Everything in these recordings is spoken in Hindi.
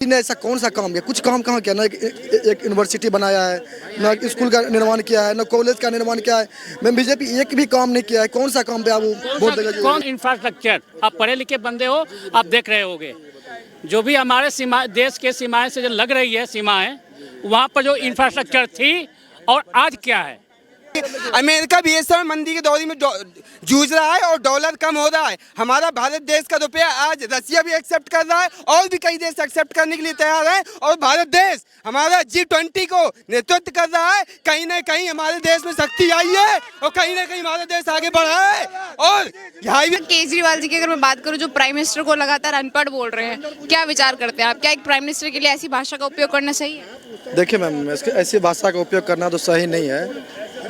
ने ऐसा कौन सा काम किया? कुछ काम कहाँ किया? ना एक यूनिवर्सिटी बनाया है, ना स्कूल का निर्माण किया है, ना कॉलेज का निर्माण किया है। मैं बीजेपी एक भी काम नहीं किया है। कौन सा काम पे आप वोट देगा? कौन इंफ्रास्ट्रक्चर? आप पढ़े लिखे बंदे हो, आप देख रहे होगे जो भी हमारे सीमा देश के सीमाएं से जो लग रही है सीमाएं, वहाँ पर जो इंफ्रास्ट्रक्चर थी और आज क्या है। अमेरिका भी इस समय मंदी की दौर में जूझ रहा है और डॉलर कम हो रहा है। हमारा भारत देश का रुपया आज रसिया भी एक्सेप्ट कर रहा है और भी कई देश एक्सेप्ट करने के लिए तैयार है। और भारत देश हमारा G20 को नेतृत्व कर रहा है। कहीं ना कहीं हमारे देश में शक्ति आई है और कहीं ना कहीं हमारा देश आगे बढ़ा है। और केजरीवाल जी की अगर मैं बात करूं, जो प्राइम मिनिस्टर को लगातार अनपढ़ बोल रहे हैं, क्या विचार करते हैं आप? क्या एक प्राइम मिनिस्टर के लिए ऐसी भाषा का उपयोग करना सही है? देखिए मैम, ऐसी भाषा का उपयोग करना तो सही नहीं है,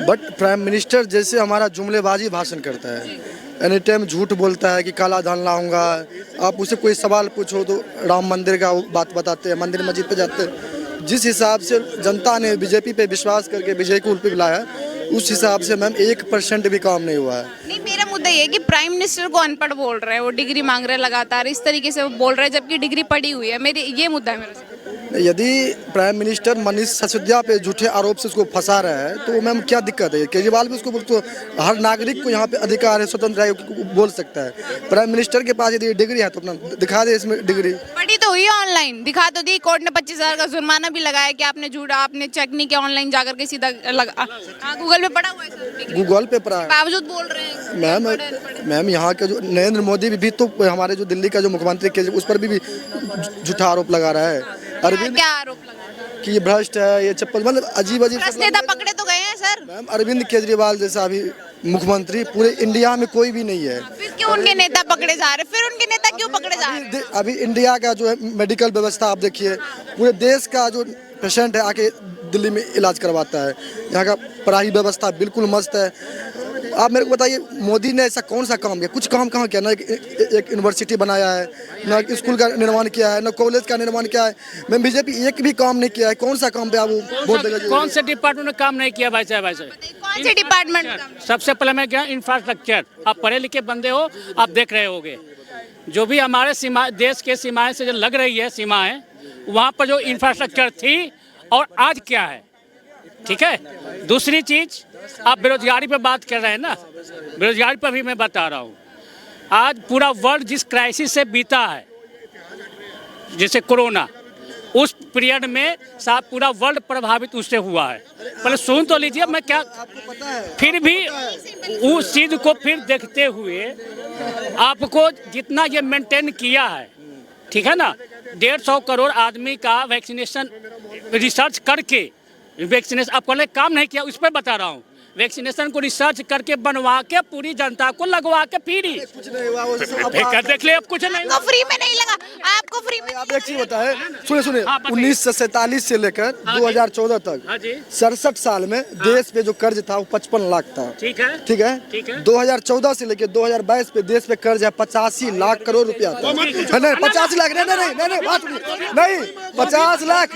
बट प्राइम मिनिस्टर जैसे हमारा जुमलेबाजी भाषण करता है, एनी टाइम झूठ बोलता है कि काला धन लाऊंगा। आप उसे कोई सवाल पूछो तो राम मंदिर का बात बताते हैं, मंदिर मस्जिद पे जाते हैं। जिस हिसाब से जनता ने बीजेपी पे विश्वास करके विजय को पे बुलाया, उस हिसाब से मैम 1% भी काम नहीं हुआ है। नहीं, मेरा मुद्दा ये है कि प्राइम मिनिस्टर को अनपढ़ बोल रहे हैं, वो डिग्री मांग रहे हैं लगातार, इस तरीके से वो बोल रहे हैं जबकि डिग्री पढ़ी हुई है। मेरे ये मुद्दा है मेरा। यदि प्राइम मिनिस्टर मनीष सिसोदिया पे झूठे आरोप से उसको फंसा रहा है तो मैम क्या दिक्कत है? केजरीवाल भी उसको तो हर नागरिक को यहाँ पे अधिकार है, स्वतंत्र है, बोल सकता है। प्राइम मिनिस्टर के पास यदि डिग्री है तो अपना दिखा दे इसमें डिग्री। पढ़ी तो हुई है, ऑनलाइन दिखा तो दी। कोर्ट ने 25,000 का जुर्माना भी लगाया कि आपने झूठा, आपने चेक नहीं किया, ऑनलाइन जाकर के सीधा गूगल पे पढ़ा हुआ है, गूगल पे पढ़ा है, बावजूद बोल रहे हैं। मैम यहाँ के जो नरेंद्र मोदी भी तो हमारे जो दिल्ली का जो मुख्यमंत्री उस पर भी झूठा आरोप लगा रहा है। अरविंद क्या आरोप लगा कि ये भ्रष्ट है, ये चप्पल, मतलब अजीब नेता पकड़े तो गए हैं सर। मैम अरविंद केजरीवाल जैसा अभी मुख्यमंत्री पूरे इंडिया में कोई भी नहीं है। फिर क्यों उनके नेता पकड़े जा रहे? फिर उनके नेता क्यों पकड़े जा रहे हैं? अभी इंडिया का जो है मेडिकल व्यवस्था आप देखिए, पूरे देश का जो पेशेंट है आके दिल्ली में इलाज करवाता है। यहाँ का पढ़ाई व्यवस्था बिल्कुल मस्त है। आप मेरे को बताइए, मोदी ने ऐसा कौन सा काम किया? कुछ काम कहाँ किया? ना एक यूनिवर्सिटी बनाया है, ना स्कूल का निर्माण किया है, ना कॉलेज का निर्माण किया है। मैं बीजेपी एक भी काम नहीं किया है। कौन सा काम पे आप वोट देगा? कौन से डिपार्टमेंट में काम नहीं किया भाई साहब? कौन से डिपार्टमेंट? सबसे पहले मैं क्या, इंफ्रास्ट्रक्चर। आप पढ़े लिखे बंदे हो, आप देख रहे होगे जो भी हमारे देश के सीमाएं से जो लग रही है सीमाएं, वहाँ पर जो इंफ्रास्ट्रक्चर थी और आज क्या है। ठीक है। दूसरी चीज, आप बेरोजगारी पे बात कर रहे हैं ना, बेरोजगारी पर भी मैं बता रहा हूँ। आज पूरा वर्ल्ड जिस क्राइसिस से बीता है, जैसे कोरोना, उस पीरियड में साथ पूरा वर्ल्ड प्रभावित उससे हुआ है। पहले सुन तो लीजिए, मैं क्या, फिर भी उस चीज को फिर देखते हुए आपको जितना ये मेंटेन किया है, ठीक है ना, 150 करोड़ आदमी का वैक्सीनेशन रिसर्च करके, वैक्सीनेशन आप पहले काम नहीं किया, उस पर बता रहा हूँ। वैक्सीनेशन को रिसर्च करके बनवा के पूरी जनता को लगवा के फ्री। देख ले, अब कुछ नहीं, फ्री में नहीं लगा आपको, फ्री में। आप एक चीज बताए, सुने 1947 से लेकर 2014 तक 67 साल में देश पे जो कर्ज था वो 55 लाख था। ठीक है, ठीक है। 2014 से लेकर 2022 पे देश पे कर्ज है 85 लाख करोड़ रुपया था। नहीं 50 लाख, नहीं 50 लाख,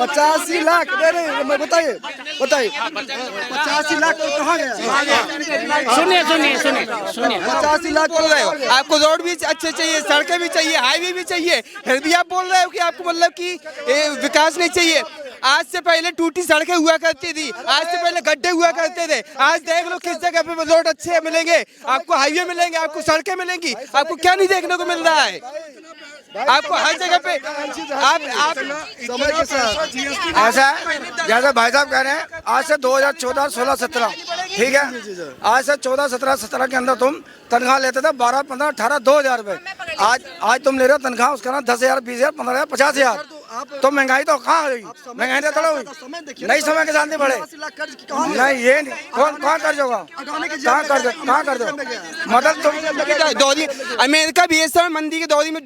85 लाख, नहीं बताइए 85 लाख कहाँ गया? सुनिए 85 लाख बोल रहे हो। आपको रोड भी अच्छे चाहिए, सड़कें भी चाहिए, हाईवे भी चाहिए, फिर भी आप बोल रहे हो कि आपको मतलब कि विकास नहीं चाहिए। आज से पहले टूटी सड़कें हुआ करती थी, आज से पहले गड्ढे हुआ करते थे। आज देख लो किस जगह पे रोड अच्छे मिलेंगे, आपको हाईवे मिलेंगे, आपको सड़कें मिलेंगी। आपको क्या नहीं देखने को मिल रहा है? आपको हर जगह पे आप समय के साथ ऐसा जैसे भाई साहब कह रहे हैं, आज से 2014, 16, 17, ठीक है, आज से 14, 17, 17 के अंदर तुम तनख्वाह लेते थे 12, 15, 18, 2,000 रुपए। आज तुम ले रहे हो तनख्वाह उसका ना 10,000, 20,000, 15,000, 50,000। तो महंगाई तो कहाँ हुई? महंगाई तो थोड़ा हुई नहीं, समय के साथ नहीं बढ़े। नहीं ये नहीं, कौन कर्ज होगा? कहाँ कर दो मतलब तुम। अमेरिका भी इस समय मंदी की दौर में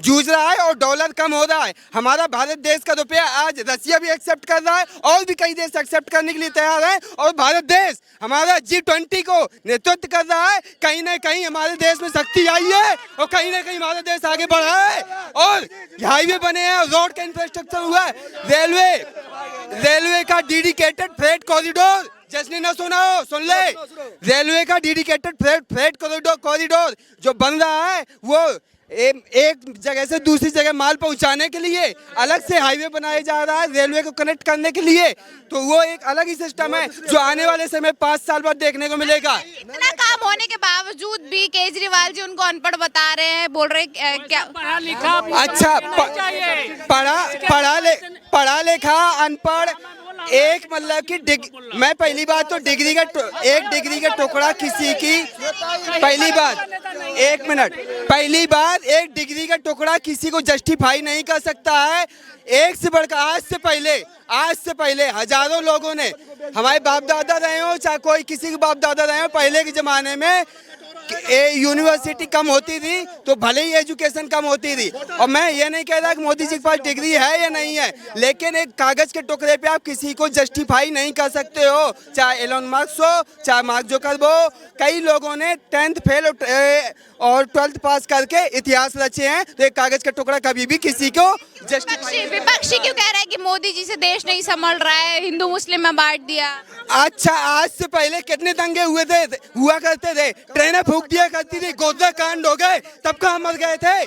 जूझ रहा है और डॉलर कम हो रहा है। हमारा भारत देश का रुपया आज रसिया भी एक्सेप्ट कर रहा है और भी कई देश एक्सेप्ट करने के लिए तैयार है। और भारत देश हमारा G20 को नेतृत्व कर रहा है। कहीं ना कहीं हमारे देश में शक्ति आई है और कहीं ना कहीं हमारा देश आगे बढ़ा है। और हाईवे बने हैं, रोड का इंफ्रास्ट्रक्चर हुआ है, रेलवे का डेडिकेटेड फ्रेट कॉरिडोर, जिसने ना सुना हो सुन ले, रेलवे का डेडिकेटेड फ्रेट कॉरिडोर जो बन रहा है वो एक जगह से दूसरी जगह माल पहुंचाने के लिए अलग से हाईवे बनाया जा रहा है, रेलवे को कनेक्ट करने के लिए, तो वो एक अलग ही सिस्टम है जो आने वाले समय 5 साल बाद देखने को मिलेगा। इतना काम होने के बावजूद भी केजरीवाल जी उनको अनपढ़ बता रहे हैं, बोल रहे क्या पढ़ा लिखा अच्छा पढ़ा लिखा अनपढ़ एक मतलब कि मैं पहली बात तो डिग्री का टुकड़ा किसी की पहली बात एक डिग्री का टुकड़ा किसी को जस्टिफाई नहीं कर सकता है। एक से बढ़कर आज से पहले हजारों लोगों ने, हमारे बाप दादा रहे हो चाहे कोई किसी के बाप दादा रहे हो, पहले के जमाने में यूनिवर्सिटी कम होती थी तो भले ही एजुकेशन कम होती थी। और मैं ये नहीं कह रहा कि मोदी जी के पास डिग्री है या नहीं है, लेकिन एक कागज के टुकड़े पे आप किसी को जस्टिफाई नहीं कर सकते हो, चाहे एलोन मस्क हो चाहे मार्क जुकरबर्ग हो। कई लोगों ने 10th फेल और 12th पास करके इतिहास रचे हैं, तो एक कागज का टुकड़ा कभी भी किसी को विपक्षी क्यों कह रहे हैं कि मोदी जी से देश नहीं संभल रहा है, हिंदू मुस्लिम में बांट दिया। अच्छा, आज से पहले कितने दंगे हुआ करते थे, ट्रेनें फूंक दिया करती थी, गोदरा कांड हो गए तब कहाँ मर गए थे,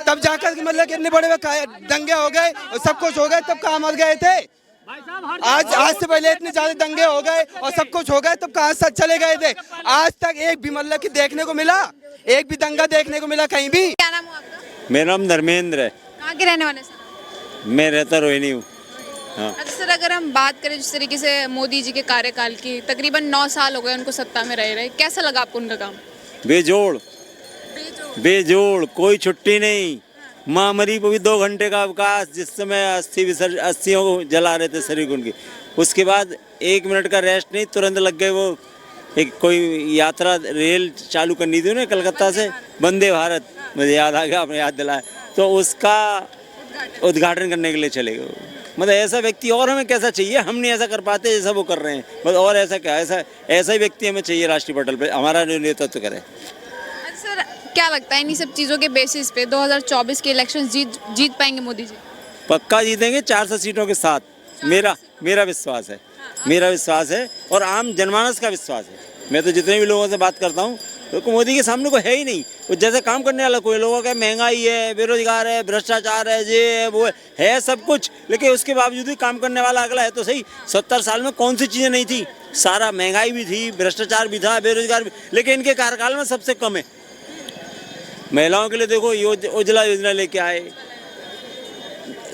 तब जाकर मतलब कितने बड़े दंगे हो गए और सब कुछ हो गए, तब कहाँ मर गए थे। आज से पहले इतने ज्यादा दंगे हो गए और सब कुछ हो गए, तब कहाँ से चले गए थे। आज तक एक भी मतलब कि देखने को मिला, एक भी दंगा देखने को मिला कहीं भी। क्या नाम है आपका? मेरा नाम धर्मेंद्र है। कहाँ के रहने वाले सर? मैं रहता रोहिणी हूँ। हाँ। अच्छा सर, अगर हम बात करें जिस तरीके से मोदी जी के कार्यकाल की, तकरीबन 9 साल हो गए उनको सत्ता में रहे, कैसा लगा आपको उनका काम? बेजोड़, कोई छुट्टी नहीं। महामारी को भी 2 घंटे का अवकाश, जिस समय अस्थियों को जला रहे थे शरीर उनकी, उसके बाद 1 मिनट का रेस्ट नहीं, तुरंत लग गए। वो एक कोई यात्रा रेल चालू करनी थी उन्हें कलकत्ता से, वंदे भारत, मुझे याद आ गया, आपने याद दिलाया, तो उसका उद्घाटन करने के लिए चले गए। मतलब ऐसा व्यक्ति और हमें कैसा चाहिए, हम नहीं ऐसा कर पाते जैसा वो कर रहे हैं। बस और ऐसा क्या, ऐसा ही व्यक्ति हमें चाहिए राष्ट्रीय पटल पे, हमारा नेतृत्व करे। सर क्या लगता है इन्हीं सब चीज़ों के बेसिस पे 2024 के इलेक्शन जीत पाएंगे मोदी जी? पक्का जीतेंगे 400 सीटों के साथ, मेरा विश्वास है और आम जनमानस का विश्वास है। मैं तो जितने भी लोगों से बात करता हूँ तो मोदी के सामने को है ही नहीं, वो जैसे काम करने वाला कोई। लोगों का महंगाई है, बेरोजगार है, भ्रष्टाचार है, ये है वो है सब कुछ, लेकिन उसके बावजूद भी काम करने वाला अगला है तो सही। 70 साल में कौन सी चीज़ें नहीं थी, सारा महंगाई भी थी, भ्रष्टाचार भी था, बेरोजगार भी, लेकिन इनके कार्यकाल में सबसे कम है। महिलाओं के लिए देखो उज्ज्वला योजना लेके आए,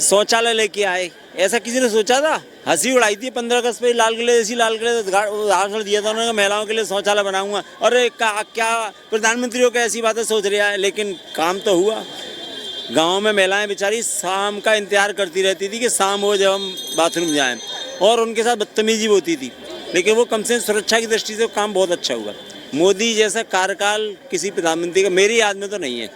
शौचालय लेके आए, ऐसा किसी ने सोचा था? हंसी उड़ाई थी 15 अगस्त पे, लाल किले उदाहरण दिया था उन्होंने, महिलाओं के लिए शौचालय बनाऊंगा। और क्या प्रधानमंत्रियों का ऐसी बातें सोच रहा है, लेकिन काम तो हुआ। गांव में महिलाएं बेचारी शाम का इंतजार करती रहती थी कि शाम हो जब हम बाथरूम जाएं, और उनके साथ बदतमीजी होती थी, लेकिन वो कम से कम सुरक्षा की दृष्टि से काम बहुत अच्छा हुआ। मोदी जैसा कार्यकाल किसी प्रधानमंत्री का मेरी याद में तो नहीं है।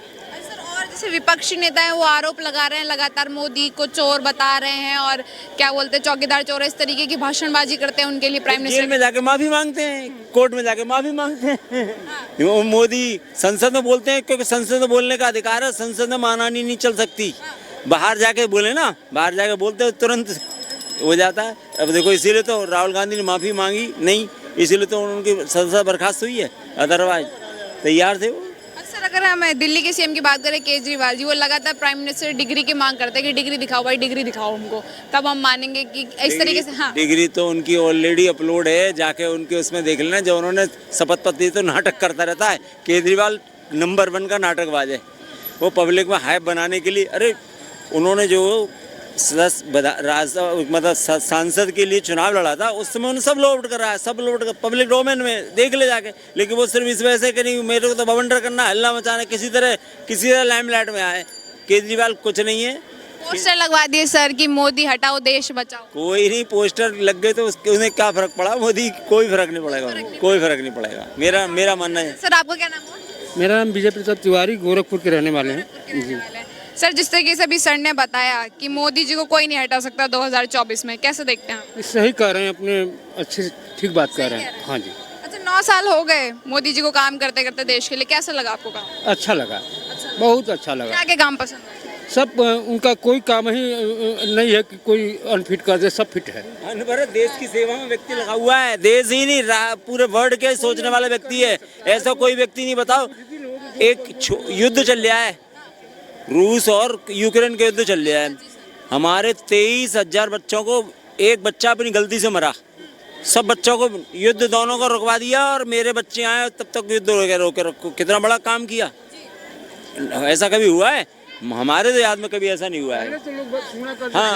और जैसे विपक्षी नेता हैं वो आरोप लगा रहे हैं लगातार, मोदी को चोर बता रहे हैं और क्या बोलते हैं चौकीदार चोर, इस तरीके की भाषणबाजी करते हैं उनके लिए प्राइम मिनिस्टर जेल में जाके माफी मांगते हैं, कोर्ट में जाके माफी मांगते हैं। मोदी संसद में बोलते हैं, क्योंकि संसद में बोलने का अधिकार है, संसद में मानहानि नहीं चल सकती। बाहर जाके बोले ना, बाहर जाके बोलते तुरंत हो जाता है। अब देखो, इसीलिए तो राहुल गांधी ने माफी मांगी नहीं, इसीलिए तो उनकी संसद बर्खास्त हुई है, अदरवाइज तैयार थे वो। सर अगर हम दिल्ली के सीएम की बात करें केजरीवाल जी, वो लगातार प्राइम मिनिस्टर डिग्री की मांग करते हैं कि डिग्री दिखाओ भाई, डिग्री दिखाओ हमको, तब हम मानेंगे कि इस तरीके से। हाँ, डिग्री तो उनकी ऑलरेडी अपलोड है, जाके उनके उसमें देख लेना। जब उन्होंने शपथ पत्र दी तो नाटक करता रहता है। केजरीवाल नंबर 1 का नाटकबाज है, वो पब्लिक में हाइप बनाने के लिए। अरे उन्होंने जो मतलब सांसद के लिए चुनाव लड़ा था, उस समय उन्होंने सब लोड कर रहा है, सब लोड कर पब्लिक डोमेन में देख ले जाके। लेकिन वो सिर्फ इस वजह से कि नहीं मेरे को तो बवंडर करना, हल्ला मचाना, किसी तरह लाइमलाइट में आए। केजरीवाल कुछ नहीं है। पोस्टर लगवा दिए सर कि मोदी हटाओ देश बचाओ। कोई नहीं, पोस्टर लग गए तो उन्हें क्या फर्क पड़ा? मोदी कोई फर्क नहीं पड़ेगा, कोई फर्क नहीं पड़ेगा, मेरा मानना है। सर आपका क्या नाम है? मेरा नाम विजय प्रताप तिवारी, गोरखपुर के रहने वाले हैं जी। सर जिस तरीके से अभी सर ने बताया कि मोदी जी को कोई नहीं हटा सकता 2024 में, कैसे देखते हैं आप? सही कह रहे हैं, अपने अच्छे ठीक बात कह रहे हैं। हाँ जी। अच्छा 9 साल हो गए मोदी जी को काम करते करते देश के लिए, कैसा लगा आपको काम? अच्छा लगा, बहुत अच्छा लगा। क्या क्या काम पसंद है? सब उनका कोई काम ही नहीं है कि कोई अनफिट कर दे, सब फिट है। अनवरत देश की सेवा में व्यक्ति लगा हुआ है, देश ही नहीं पूरे वर्ल्ड के सोचने वाला व्यक्ति है। ऐसा कोई व्यक्ति नहीं, बताओ युद्ध चल रहा है, रूस और यूक्रेन का युद्ध चल रहा है। हमारे 23,000 बच्चों को एक बच्चा अपनी गलती से मरा, सब बच्चों को युद्ध दोनों को रुकवा दिया और मेरे बच्चे आए तब तक युद्ध रोके रखो। कितना बड़ा काम किया, ऐसा कभी हुआ है? हमारे तो याद में कभी ऐसा नहीं हुआ है। हाँ,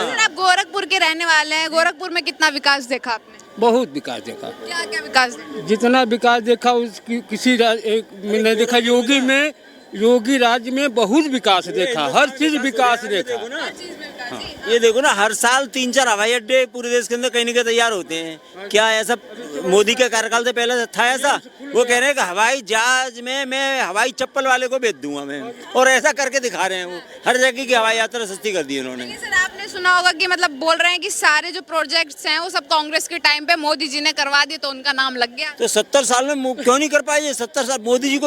सर आप गोरखपुर के रहने वाले हैं, गोरखपुर में कितना विकास देखा आपने? बहुत विकास देखा, क्या क्या विकास देखा? जितना विकास देखा उसकी किसी मैंने देखा। योगी राज्य में बहुत विकास देखा, हर चीज विकास देखा। ये देखो ना, हर साल 3-4 हवाई अड्डे पूरे देश के अंदर कहीं ना कहीं तैयार होते हैं। क्या ऐसा मोदी के कार्यकाल से पहले था ऐसा? वो कह रहे हैं कि हवाई जहाज में मैं हवाई चप्पल वाले को बेच दूंगा मैं, और ऐसा करके दिखा रहे हैं। वो हर जगह की हवाई यात्रा सस्ती कर दी उन्होंने। सर आपने सुना होगा कि मतलब बोल रहे हैं कि सारे जो प्रोजेक्ट्स हैं वो सब कांग्रेस के टाइम पे मोदी जी ने करवा दिए तो उनका नाम लग गया। तो 70 साल में क्यों नहीं कर पाए ये? 70 साल मोदी जी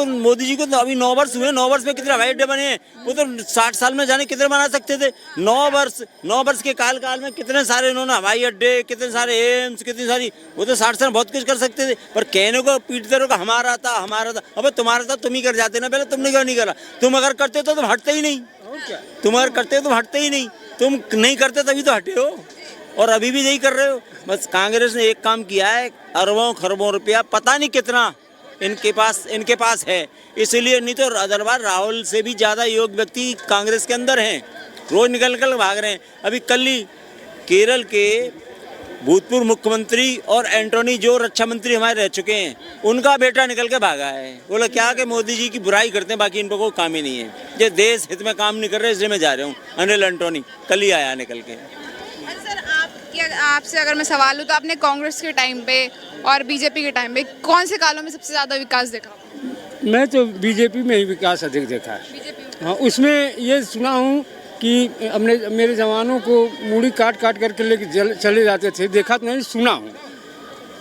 को तो अभी 9 वर्ष हुए। 9 वर्ष में कितने हवाई अड्डे बने हैं? वो तो 60 साल में जाने कितने बना सकते थे? 9 वर्ष के काल में कितने सारे इन्होंने हवाई अड्डे, कितने सारे एम्स, कितनी सारी, वो तो 60 साल बहुत कुछ कर सकते थे। पर कहने को पीटते रहो कि हमारा था। अबे तुम्हारा था, तुम ही कर जाते ना पहले, तुमने क्यों नहीं करा? तुम अगर करते तो तुम हटते ही नहीं। तुम अगर करते तो तुम हटते ही नहीं, तुम नहीं करते तभी तो हटे हो, और अभी भी यही कर रहे हो। बस कांग्रेस ने एक काम किया है, अरबों खरबों रुपया पता नहीं कितना इनके पास है, इसलिए नहीं तो अदरवाइज राहुल से भी ज़्यादा योग्य व्यक्ति कांग्रेस के अंदर हैं, रोज निकल भाग रहे हैं। अभी कल ही केरल के भूतपूर्व मुख्यमंत्री और एंटोनी जो रक्षा मंत्री हमारे रह चुके हैं, उनका बेटा निकल के भागा है। बोला क्या कि मोदी जी की बुराई करते हैं, बाकी इनको कोई काम ही नहीं है, ये देश हित में काम नहीं कर रहे, इसलिए मैं जा रहा हूँ। अनिल एंटोनी कल ही आया निकल के। सर आपसे अगर मैं सवाल हूँ तो आपने कांग्रेस के टाइम पे और बीजेपी के टाइम पे कौन से कालों में सबसे ज्यादा विकास देखा? मैं तो बीजेपी में ही विकास अधिक देखा है। हाँ, उसमें ये सुना हूँ कि अपने मेरे जवानों को मूड़ी काट करके लेके चले जाते थे, देखा तो नहीं, सुना हूँ।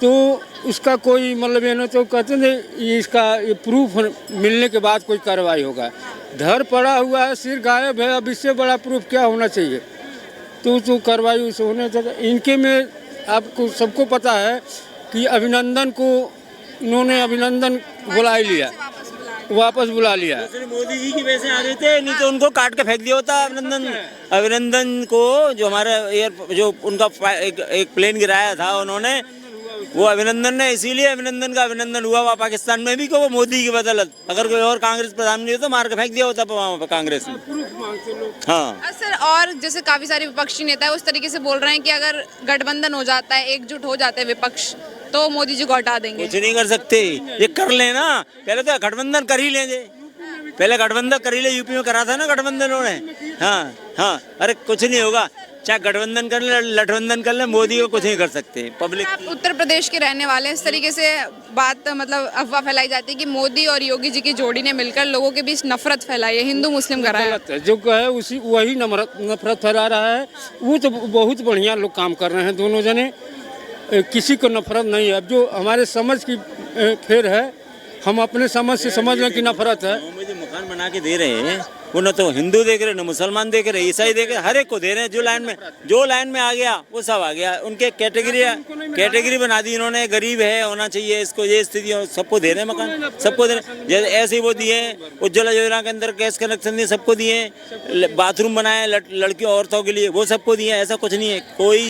तो उसका कोई मतलब ये ना, तो कहते थे इसका ये प्रूफ मिलने के बाद कोई कार्रवाई होगा। धर पड़ा हुआ है, सिर गायब है, अब इससे बड़ा प्रूफ क्या होना चाहिए? तो कार्रवाई उस होने तक इनके में आपको सबको पता है कि अभिनंदन को इन्होंने बुला लिया, वापस बुला लिया। मोदी जी की वजह से आ रहे थे, नहीं तो उनको काट के फेंक दिया होता। अभिनंदन को जो हमारा जो उनका एक प्लेन गिराया था उन्होंने, वो अभिनंदन ने, इसीलिए अभिनंदन का अभिनंदन हुआ वहाँ पाकिस्तान में भी, को वो मोदी की बदौलत। अगर कोई और कांग्रेस प्रधान नहीं हो तो मार के फेंक दिया होता वहाँ पर कांग्रेस ने। हाँ सर, और जैसे काफी सारे विपक्षी नेता है उस तरीके से बोल रहे हैं कि अगर गठबंधन हो जाता है, एकजुट हो जाते हैं विपक्ष, तो मोदी जी को हटा देंगे। कुछ नहीं कर सकते, ये कर लेना, पहले तो गठबंधन कर ही लेंगे। पहले गठबंधन कर ही ले, यूपी में करा था ना गठबंधन उन्होंने। हाँ, अरे कुछ नहीं होगा, चाहे गठबंधन कर ले, लठबंधन कर ले, मोदी को कुछ नहीं कर सकते पब्लिक। आप उत्तर प्रदेश के रहने वाले हैं, इस तरीके से बात मतलब अफवाह फैलाई जाती है कि मोदी और योगी जी की जोड़ी ने मिलकर लोगों के बीच नफरत फैलाई है, हिंदू मुस्लिम कराया है। जो है वही नफरत फैला रहा है। वो तो बहुत बढ़िया लोग काम कर रहे हैं दोनों जने, किसी को नफरत नहीं है। अब जो हमारे समझ की फेर है, हम अपने समझ से समझ रहे कि नफरत है। जो मकान बना के दे रहे हैं वो न तो हिंदू देख रहे, न मुसलमान देख रहे, ईसाई देख रहे, हर एक को दे रहे हैं। जो लाइन में आ गया वो सब आ गया। उनके कैटेगरी बना दी इन्होंने, गरीब है होना चाहिए, इसको ये स्थिति, सबको दे रहे हैं मकान, सबको दे रहे हैं। जैसे ऐसे ही वो दिए, उज्ज्वला योजना के अंदर गैस कनेक्शन दिए, सबको दिए, बाथरूम बनाए लड़कियों औरतों के लिए, वो सबको दिए। ऐसा कुछ नहीं है, कोई